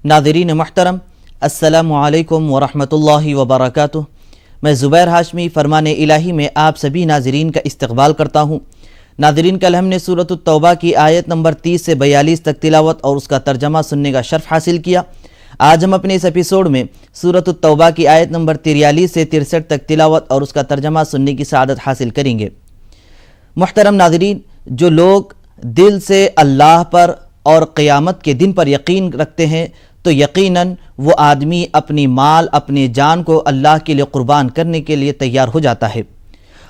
नाज़रीन मुहतरम, अस्सलामु अलैकुम वरहमतुल्लाहि वबरकातुह। मैं ज़ुबैर हाशमी फ़रमान इलाही में आप सभी नाज़रीन का इस्तक़बाल करता हूँ। नाज़रीन, कल हमने सूरत तौबा की आयत नंबर 30 से 42 तक तिलावत और उसका तर्जमा सुनने का शर्फ हासिल किया। आज हम अपने इस एपिसोड में सूरत तौबा की आयत नंबर 43 से 63 तक तिलावत और उसका तर्जमा सुनने की सआदत हासिल करेंगे। मुहतरम नाज़रीन, जो लोग दिल से अल्लाह पर और क़यामत के दिन पर यकीन रखते हैं तो यकीनन वो आदमी अपनी माल अपनी जान को अल्लाह के लिए क़ुरबान करने के लिए तैयार हो जाता है।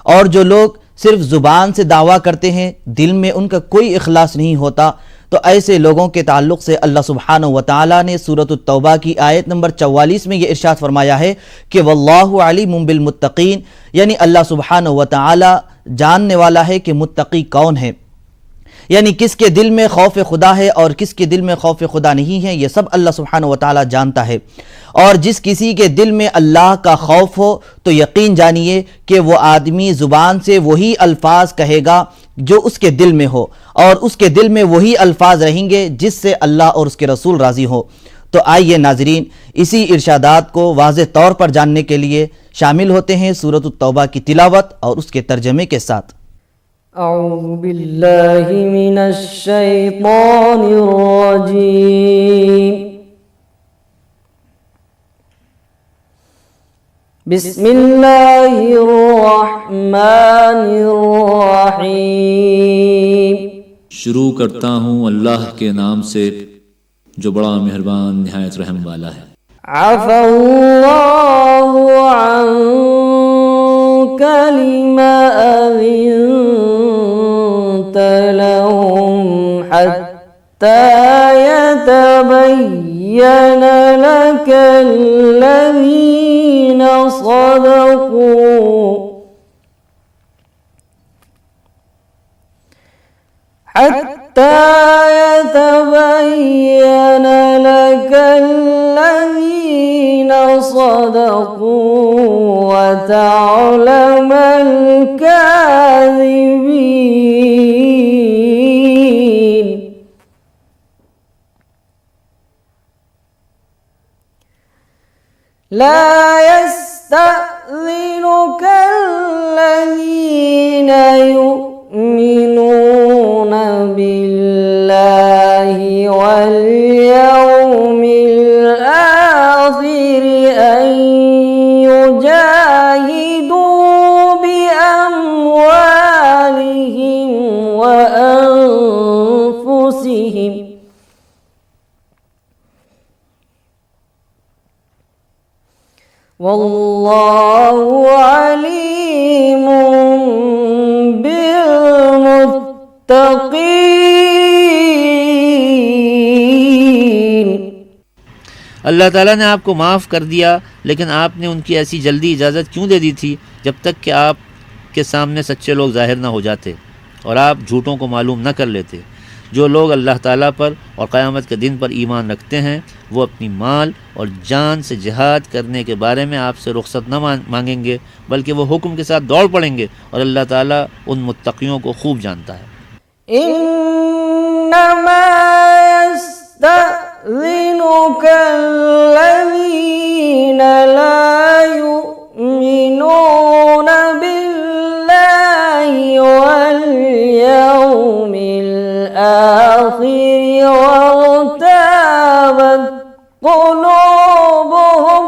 और जो लोग सिर्फ ज़ुबान से दावा करते हैं, दिल में उनका कोई इखलास नहीं होता, तो ऐसे लोगों के ताल्लुक़ से अल्लाह सुब्हानहु व तआला ने सूरत तौबा की आयत नंबर 44 में ये इरशाद फरमाया है कि वल्लाहु अलीमुम बिल मुत्तक़ीन, यानी अल्लाह सुब्हानहु व तआला जानने वाला है कि मुत्तक़ी कौन है, यानी किसके दिल में खौफ खुदा है और किसके दिल में खौफ खुदा नहीं है, ये सब अल्लाह सुब्हानहु व तआला जानता है। और जिस किसी के दिल में अल्लाह का खौफ हो तो यकीन जानिए कि वो आदमी ज़ुबान से वही अल्फाज कहेगा जो उसके दिल में हो, और उसके दिल में वही अल्फाज रहेंगे जिससे अल्लाह और उसके रसूल राज़ी हो। तो आइए नाज़रीन, इसी इरशादात को वाज़ेह तौर पर जानने के लिए शामिल होते हैं सूरत तौबा की तिलावत और उसके तर्जमे के साथ। अऊज़ु बिल्लाहि मिनश शैतानिर रजीम। बिस्मिल्लाहिर रहमानिर रहीम। शुरू करता हूँ अल्लाह के नाम से जो बड़ा मेहरबान निहायत रहम वाला है। अफ़ल्लाहु अन्का लिमा अज़िनत लहुम हत्ता यतबय्यन लकल्लज़ीना सदक़ू हत्ता यतबय्यन लकल्लज़ीना सदक़ू व तअलमल काज़िबीन। ला यस्तअज़िनुका अल्लज़ीना युमिनून बिल्लाहि वल यौमिल आखिर अन युजाहिदू बिअम्वालिहिम व अनफुसिहिम वल्लाहु अलीमुम बिल मुत्तक़ीन। अल्लाह ताला ने आपको माफ़ कर दिया, लेकिन आपने उनकी ऐसी जल्दी इजाज़त क्यों दे दी थी जब तक कि आप के सामने सच्चे लोग ज़ाहिर न हो जाते और आप झूठों को मालूम न कर लेते। जो लोग अल्लाह ताला पर और क़यामत के दिन पर ईमान रखते हैं वो अपनी माल और जान से जिहाद करने के बारे में आपसे रुख़्सत न मांगेंगे, बल्कि वो हुक्म के साथ दौड़ पड़ेंगे, और अल्लाह ताला उन मुत्तक़ियों को खूब जानता है। इन्नमा यस्तअज़िनुका अल्लज़ीना ला युमिनून बिल्लाहि वल यौमिल आखिर वर्ताबत क़ुलूबुहुम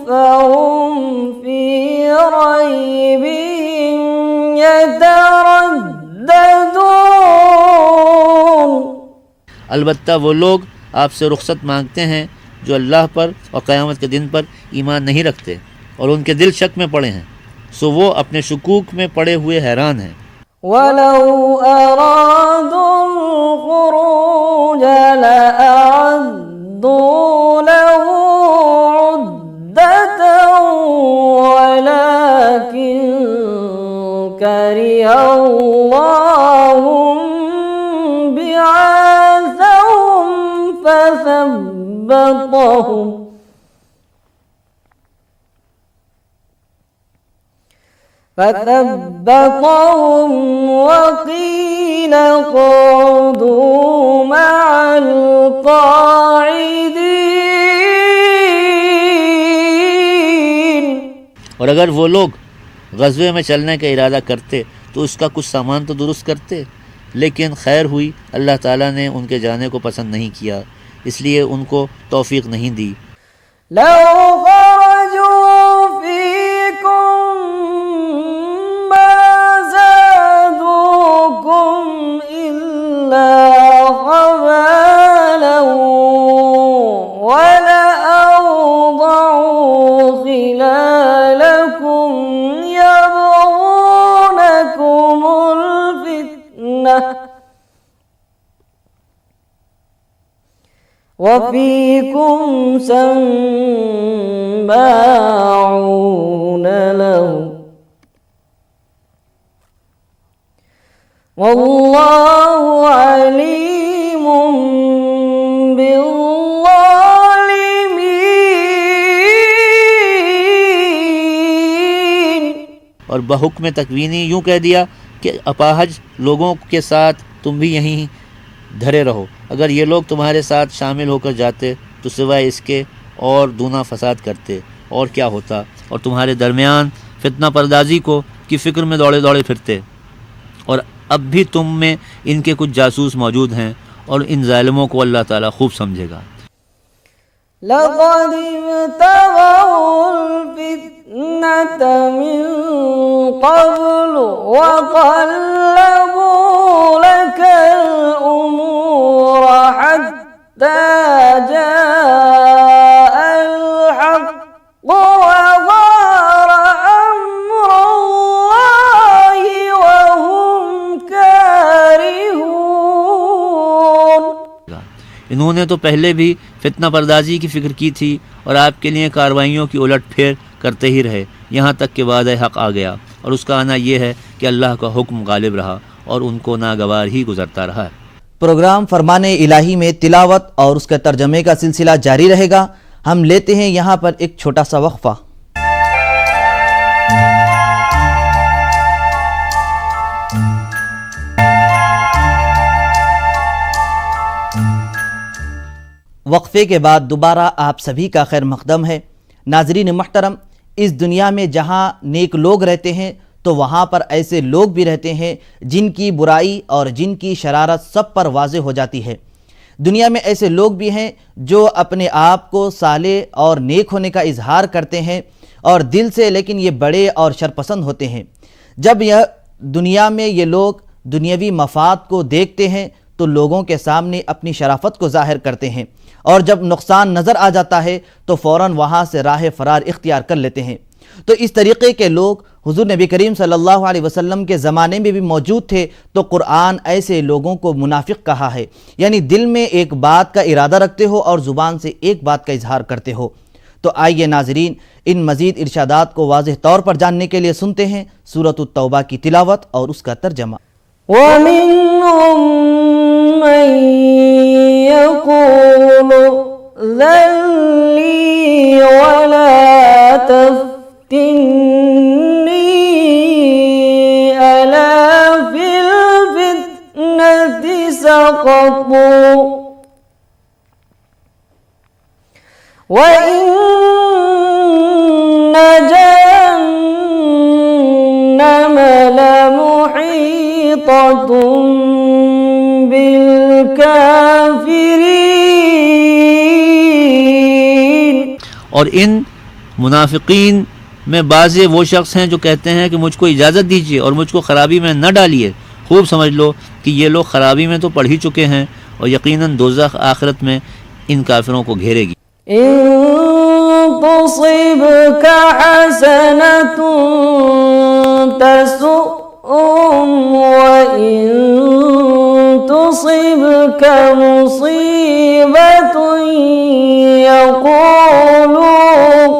फहुम फ़ी रैबिहिम यतरद्ददून। अलबत्ता वो लोग आपसे रुख़्सत मांगते हैं जो अल्लाह पर और क़यामत के दिन पर ईमान नहीं रखते और उनके दिल शक में पड़े हैं, सो वो अपने शुकूक में पड़े हुए हैरान हैं। वलौ अरादुल खुरूज लअअद्दू लहू उद्दतन वलाकिन करिहल्लाहुम बिअसहुम فثبطهم وقيل اقعدوا مع القاعدين। और अगर वो लोग ग़ज़वे में चलने का इरादा करते तो उसका कुछ सामान तो दुरुस्त करते, लेकिन खैर हुई अल्लाह ताला ने उनके जाने को पसंद नहीं किया, इसलिए उनको तौफीक नहीं दी। لو خرجوا فيكم ما زادوكم إلا خبالا ولأوضعوا خلالكم يبغونكم الفتنة وفيكم سماعون لهم والله عليم بالظالمين। और बहुक्म तकवीनी यूँ कह दिया कि अपाहज लोगों के साथ तुम भी यहीं धरे रहो। अगर ये लोग तुम्हारे साथ शामिल होकर जाते तो सिवाय इसके और दूना फसाद करते, और क्या होता, और तुम्हारे दरमियान फितना परदाजी को की फ़िक्र में दौड़े दौड़े फिरते। और अब भी तुम में इनके कुछ जासूस मौजूद हैं, और इन ज़ालिमों को अल्लाह ताला खूब समझेगा। लक़द इब्तग़ौ الفتنة من قبل وقلبوا لك الأمور حتى جاء الحق وظهر أمر الله وهم كارهون। इन्होंने तो पहले भी फितना परदाजी की फ़िक्र की थी और आपके लिए कार्रवाइयों की उलट फेर करते ही रहे, यहाँ तक कि वादा हक़ आ गया, और उसका आना ये है कि अल्लाह का हुक्म गालिब रहा और उनको नागवार ही गुजरता रहा। प्रोग्राम फरमाने इलाही में तिलावत और उसके तर्जमे का सिलसिला जारी रहेगा। हम लेते हैं यहाँ पर एक छोटा सा वक्फा। वक्फे के बाद दोबारा आप सभी का खैर मकदम है। नाजरीन मुहतरम, इस दुनिया में जहाँ नेक लोग रहते हैं तो वहाँ पर ऐसे लोग भी रहते हैं जिनकी बुराई और जिनकी शरारत सब पर वाज़े हो जाती है। दुनिया में ऐसे लोग भी हैं जो अपने आप को साले और नेक होने का इजहार करते हैं और दिल से, लेकिन ये बड़े और शरपसंद होते हैं। जब यह दुनिया में ये लोग दुनियावी मफाद को देखते हैं तो लोगों के सामने अपनी शराफत को ज़ाहिर करते हैं, और जब नुकसान नज़र आ जाता है तो फ़ौरन वहाँ से राह फ़रार इख्तियार कर लेते हैं। तो इस तरीक़े के लोग हुज़ूर नबी करीम सल्लल्लाहु अलैहि वसल्लम के ज़माने में भी मौजूद थे। तो कुरान ऐसे लोगों को मुनाफिक कहा है, यानी दिल में एक बात का इरादा रखते हो और ज़ुबान से एक बात का इजहार करते हो। तो आइए नाजरीन, इन मज़ीद इरशादात को वाज़ेह तौर पर जानने के लिए सुनते हैं सूरत तौबा की तिलावत और उसका तर्जमा। ومنهم من يقول ذلي ولا تفتني ألا في الفتنة سقطوا وإن جهنم لمحيطة بالكافرين। और इन मुनाफिकीन में बाज़े वो शख्स हैं जो कहते हैं कि मुझको इजाज़त दीजिए और मुझको ख़राबी में न डालिए। खूब समझ लो कि ये लोग ख़राबी में तो पड़ ही चुके हैं और यकीनन दोज़ख आखिरत में इन काफिरों को घेरेगी। इन तुसिबका हसनतुन तसुअहुम व इन तुसिबका मुसीबतुन यक़ूलू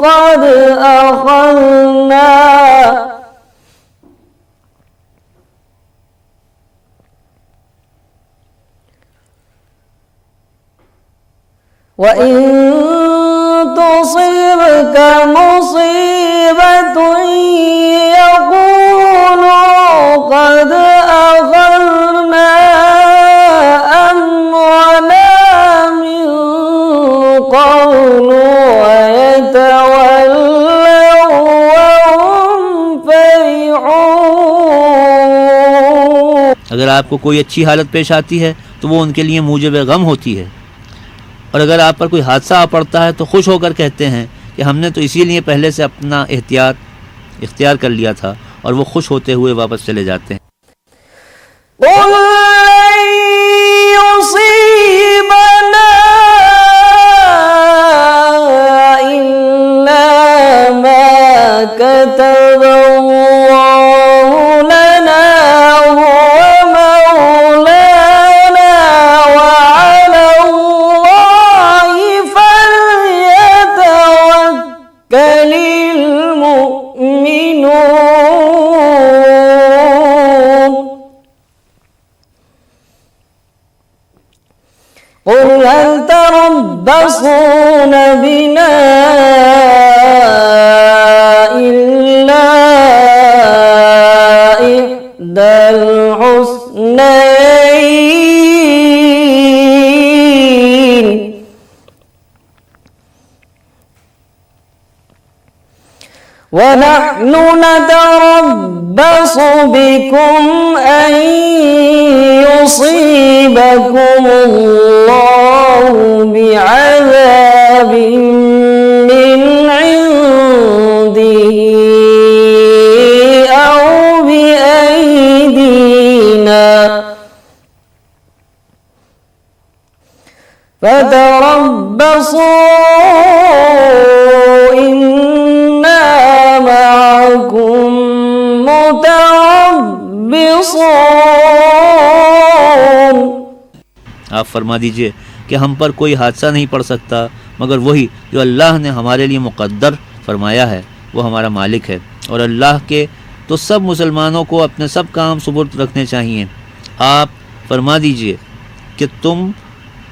क़द अख़ज़ना وإن تصبك مصيبة يقول अगर आपको कोई अच्छी हालत पेश आती है तो वो उनके लिए मूजिब गम होती है, और अगर आप पर कोई हादसा आ पड़ता है तो खुश होकर कहते हैं कि हमने तो इसीलिए पहले से अपना एहतियात इख्तियार कर लिया था, और वो खुश होते हुए वापस चले जाते हैं। قل هل تربصون بنا إلا إحدى الحسنيين ونحن نتربص بكم أن يصيبكم الله بعذاب من عنده أو بأيدينا فتربصوا إنا معكم متربصون। आप फरमा दीजिए कि हम पर कोई हादसा नहीं पड़ सकता मगर वही जो अल्लाह ने हमारे लिए मुक़द्दर फरमाया है, वो हमारा मालिक है, और अल्लाह के तो सब मुसलमानों को अपने सब काम सुपुर्द रखने चाहिए। आप फरमा दीजिए कि तुम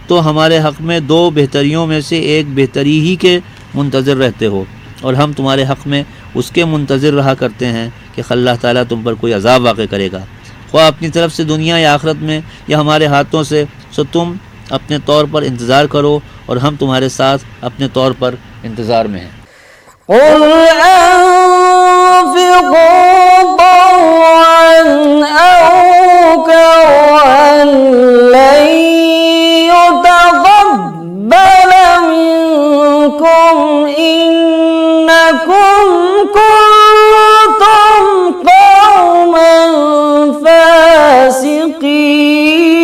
तो हमारे हक़ में दो बेहतरियों में से एक बेहतरी ही के मुंतज़िर रहते हो, और हम तुम्हारे हक़ में उसके मुंतज़िर रहा करते हैं कि अल्लाह ताला तुम पर कोई अज़ाब वाक़ करेगा, ख्वाह अपनी तरफ से दुनिया या आखिरत में या हमारे हाथों से। सो तुम अपने तौर पर इंतज़ार करो और हम तुम्हारे साथ अपने तौर पर इंतज़ार में हैं। قل أنفقوا طوعا أو كرها لن يتقبل منكم إنكم كنتم قوما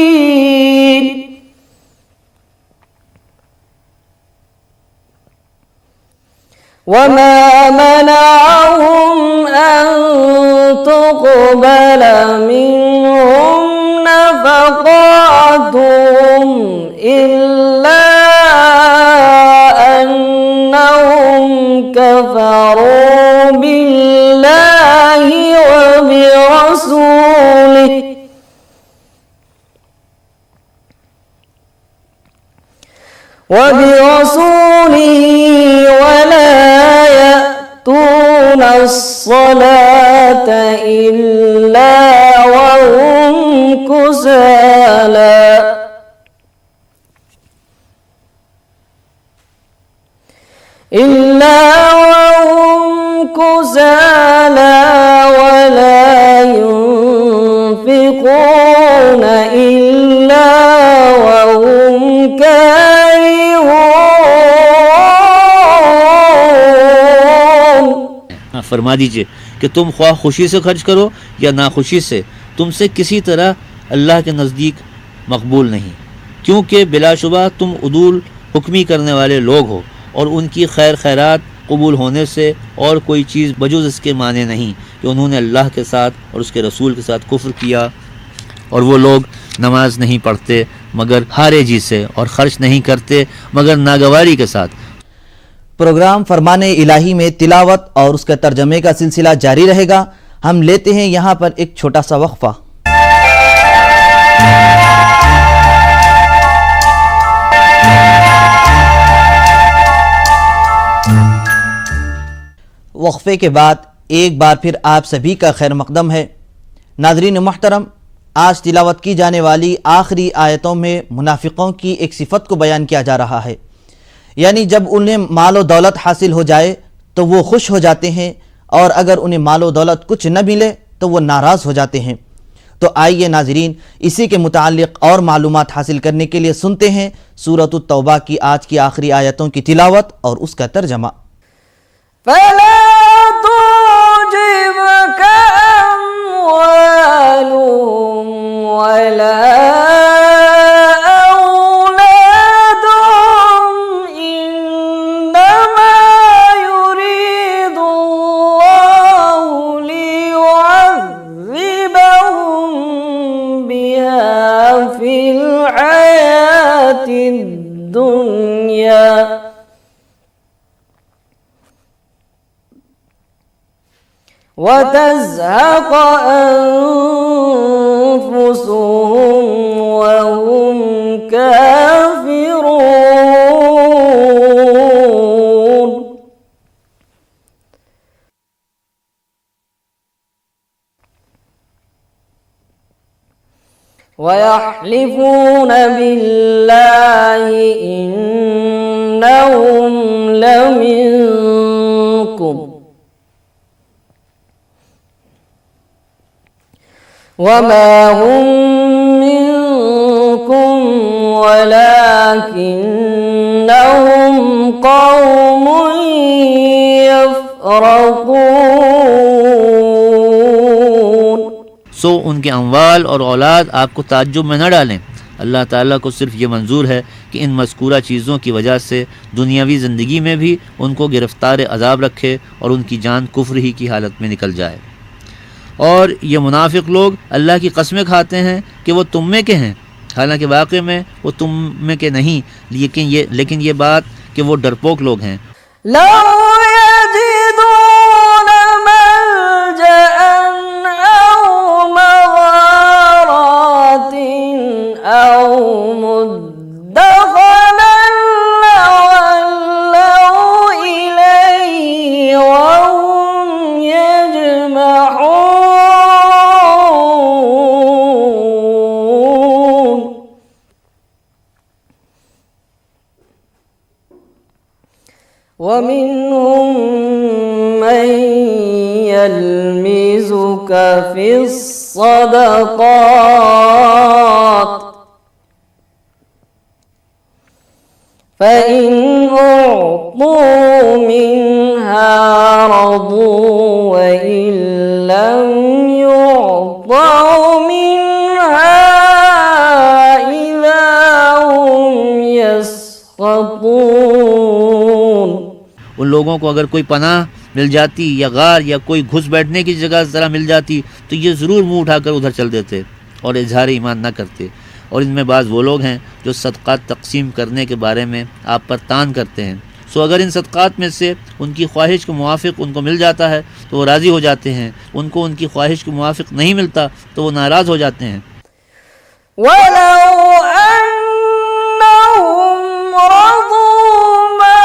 فاسقين وما منعهم أن تقبل منهم نفقاتهم إلا أنهم كفروا بالله وبرسوله ولا يأتون الصلاة إلا وهم كسالى ولا ينفقون إلا وهم كارهون। फरमा दीजिए कि तुम ख्वाह खुशी से खर्च करो या नाखुशी से, तुमसे किसी तरह अल्लाह के नज़दीक मकबूल नहीं, क्योंकि बिलाशुबा तुम उदूल हुक्मी करने वाले लोग हो और उनकी खैर खैरात कबूल होने से और कोई चीज़ बजुज़ इसके माने नहीं कि उन्होंने अल्लाह के साथ और उसके रसूल के साथ कुफ्र किया, और वो लोग नमाज नहीं पढ़ते मगर हारेजी से और ख़र्च नहीं करते मगर नागवारी के साथ। प्रोग्राम फरमाने इलाही में तिलावत और उसके तर्जमे का सिलसिला जारी रहेगा। हम लेते हैं यहाँ पर एक छोटा सा वक्फा। वक्फे के बाद एक बार फिर आप सभी का खैर मकदम है। नाज़रीन मोहतरम, आज तिलावत की जाने वाली आखिरी आयतों में मुनाफिकों की एक सिफत को बयान किया जा रहा है, यानी जब उन्हें माल व दौलत हासिल हो जाए तो वो खुश हो जाते हैं, और अगर उन्हें माल व दौलत कुछ न मिले तो वो नाराज़ हो जाते हैं। तो आइए नाज़रीन, इसी के मुताल्लिक़ और मालूमात हासिल करने के लिए सुनते हैं सूरत तौबा की आज की आखिरी आयतों की तिलावत और उसका तर्जमा। फला तुजिबका अम्वालुहुम वला औलादुहुम इन्नमा युरीदुल्लाहु लियुअज़्ज़िबहुम बिहा फिल हयातिद दुनिया वतज़हक़ अन्फुसुहुम वहुम काफ़िरून। वयहलिफून बिल्लाहि इन्नहुम लमिनकुम वमा हुम मिनकुम वलाकिन्नहुम कौमुन यफ़रक़ून। सो उनके अमवाल और औलाद आपको ताज्जुब में न डालें। अल्लाह ताला को सिर्फ ये मंजूर है कि इन मज़कूरा चीज़ों की वजह से दुनियावी ज़िंदगी में भी उनको गिरफ़्तार अज़ाब रखे और उनकी जान कुफ्र ही की हालत में निकल जाए। और ये मुनाफिक लोग अल्लाह की कस्में खाते हैं कि वो तुम में के हैं, हालांकि वाक़ई में वो तुम में के नहीं, लेकिन ये बात कि वो डरपोक लोग हैं। लौ यजिदून मल्जअन औ मग़ारातिन औ मुद्दख़लन लवल्लौ इलैहि वहुम यजमऊन। वमिनहुम मन यल्मिज़ुक फ़िस्सदक़ात फ़इन उअतू मिन्हा रदू वइन लम युअतौ मिन्हा इज़ा हुम यस्ख़तून। उन लोगों को अगर कोई पनाह मिल जाती या गार या कोई घुस बैठने की जगह ज़रा मिल जाती तो ये ज़रूर मुँह उठाकर उधर चल देते और इजहार ईमान न करते। और इनमें बाज़ वो लोग हैं जो सदक़ात तक़सीम करने के बारे में आप पर तान करते हैं। सो अगर इन सदक़ात में से उनकी ख्वाहिश के मुवाफ़िक़ उनको मिल जाता है तो वो राज़ी हो जाते हैं, उनको उनकी ख्वाहिश के मुवाफ़िक़ नहीं मिलता तो वो नाराज़ हो जाते हैं। वलौ अन्नहुम रदू मा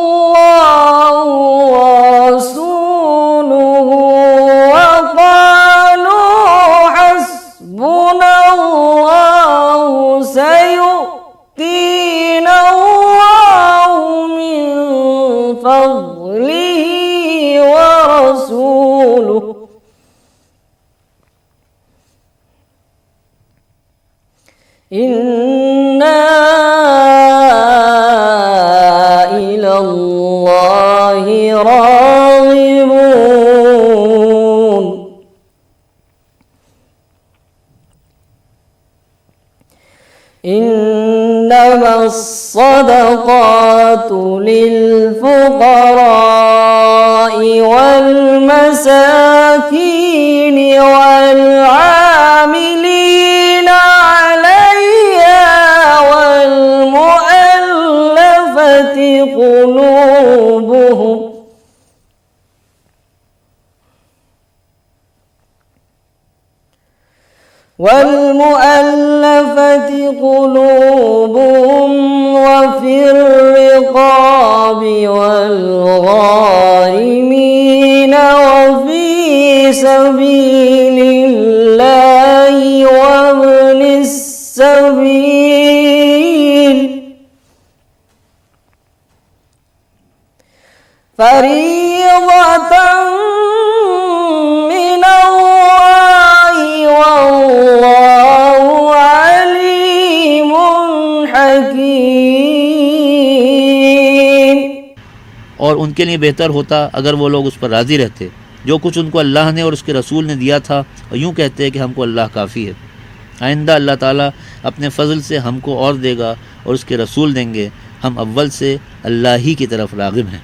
आताहुमुल्लाहु वरसूलुहु वक़ालू हस्बुनल्लाहु सयु'तीनल्लाहु मिन फ़ज़लिही वरसूलुहु इन्ना इलल्लाहि राग़िबून। इन्नमस्सदक़ातु लिलफ़ुक़रा'i वल्मसाकीन वल्आमिलीना अलैहा वल्मुअल्लफ़ति क़ुलूबुहुम वफि الرقاب والغارمين وفي سبيل الله وابن السبيل فريضة حكيم. और उनके लिए बेहतर होता अगर वो लोग उस पर राज़ी रहते जो कुछ उनको अल्लाह ने और उसके रसूल ने दिया था, और यूँ कहते हैं कि हमको अल्लाह काफ़ी है। आइंदा अल्लाह ताला अपने फ़ज़ल से हमको और देगा और उसके रसूल देंगे। हम अव्वल से अल्लाह ही की तरफ राग़िब हैं।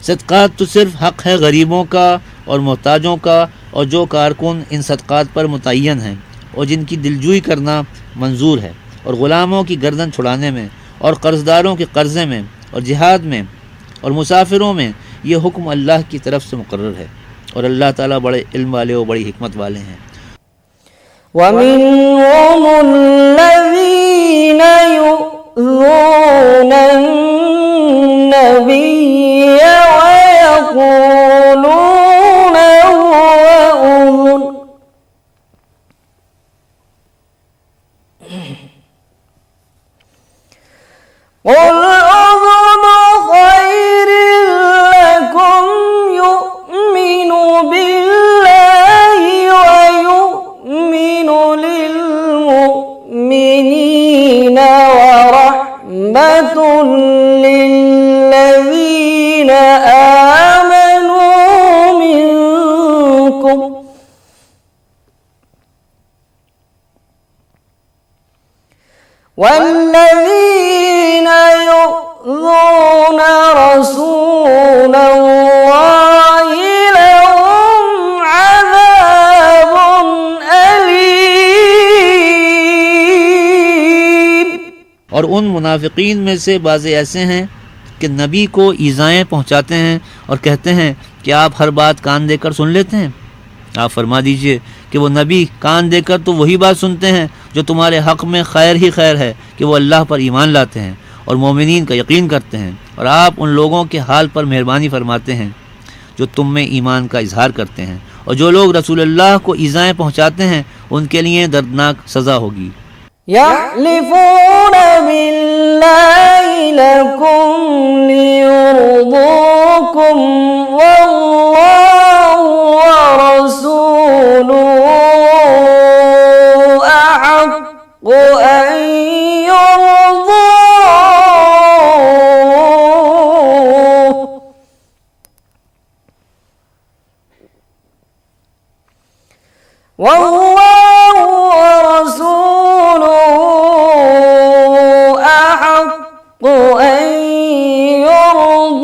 सदक़ात तो सिर्फ़ हक़ है गरीबों का और मोहताजों का, और जो कारकुन इन सदक़ात पर मुतय्यन हैं और जिनकी दिलजोई करना मंजूर है, और ग़ुलामों की गर्दन छुड़ाने में, और कर्ज़दारों के कर्ज़े में, और जिहाद में, और मुसाफिरों में, ये हुक्म अल्लाह की तरफ से मुकर्रर है। और अल्लाह ताला बड़े इल्म वाले और बड़ी हिकमत वाले हैं। ومنهم الذين يؤذون النبي ويقولون هو أذن قل أذن خير لكم يؤمن بالله ويؤمن للمؤمنين ورحمة للذين آمنوا منكم والذين يؤذون رسول الله لهم عذاب أليم. और उन मुनाफिकीन में से बाज़े ऐसे हैं कि नबी को ईज़ाएँ पहुँचाते हैं और कहते हैं कि आप हर बात कान देकर सुन लेते हैं। आप फरमा दीजिए कि वो नबी कान देकर तो वही बात सुनते हैं जो तुम्हारे हक़ में खैर ही खैर है कि वो अल्लाह पर ईमान लाते हैं और मोमिनीन का यकीन करते हैं, और आप उन लोगों के हाल पर मेहरबानी फरमाते हैं जो तुम में ईमान का इजहार करते हैं। और जो लोग रसूलुल्लाह को ईज़ाएँ पहुँचाते हैं उनके लिए दर्दनाक सज़ा होगी। يحلفون بالله لكم ليرضوكم والله ورسوله أحق أن يرضوه والله ورسوله أحق أن يرضوه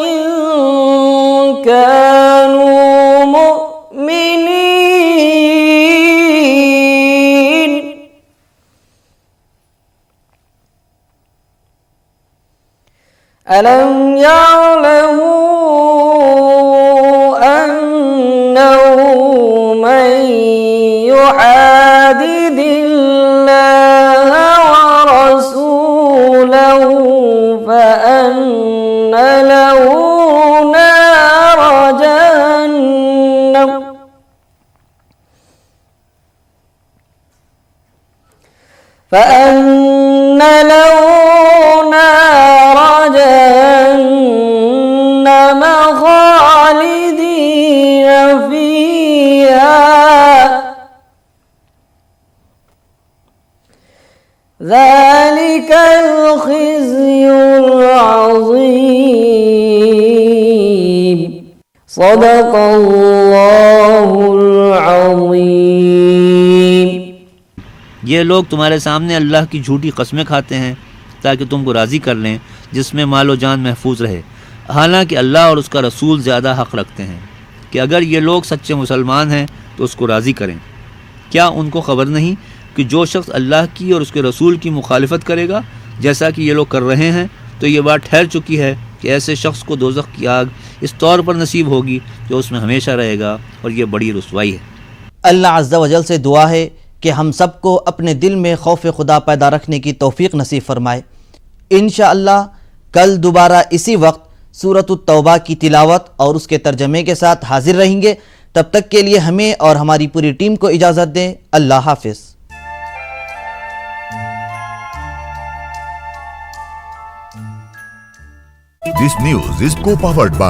إن كانوا مؤمنين. ألم يعلموا أنه من يحادد الله ورسوله فأن له نار جهنم فأن له نار جهنم خالدين فيها ذلك الخزي العظيم. صدق الله العظيم. ये लोग तुम्हारे सामने अल्लाह की झूठी कस्में खाते हैं ताकि तुमको राज़ी कर लें, जिसमें मालो जान महफूज रहे, हालांकि अल्लाह और उसका रसूल ज़्यादा हक़ रखते हैं कि अगर ये लोग सच्चे मुसलमान हैं तो उसको राज़ी करें। क्या उनको ख़बर नहीं कि जो शख्स अल्लाह की और उसके रसूल की मुखालिफत करेगा जैसा कि ये लोग कर रहे हैं, तो ये बात ठहर चुकी है कि ऐसे शख्स को दोज़ख की आग इस तौर पर नसीब होगी जो उसमें हमेशा रहेगा, और ये बड़ी रुसवाई है। अल्लाह अज़्ज़ा वजल से दुआ है कि हम सबको अपने दिल में खौफ खुदा पैदा रखने की तौफ़ीक़ नसीब फ़रमाए। इंशाअल्लाह कल दोबारा इसी वक्त सूरत तौबा की तिलावत और उसके तर्जमे के साथ हाजिर रहेंगे। तब तक के लिए हमें और हमारी पूरी टीम को इजाज़त दें। अल्लाह हाफ़िज़। This news is co-powered by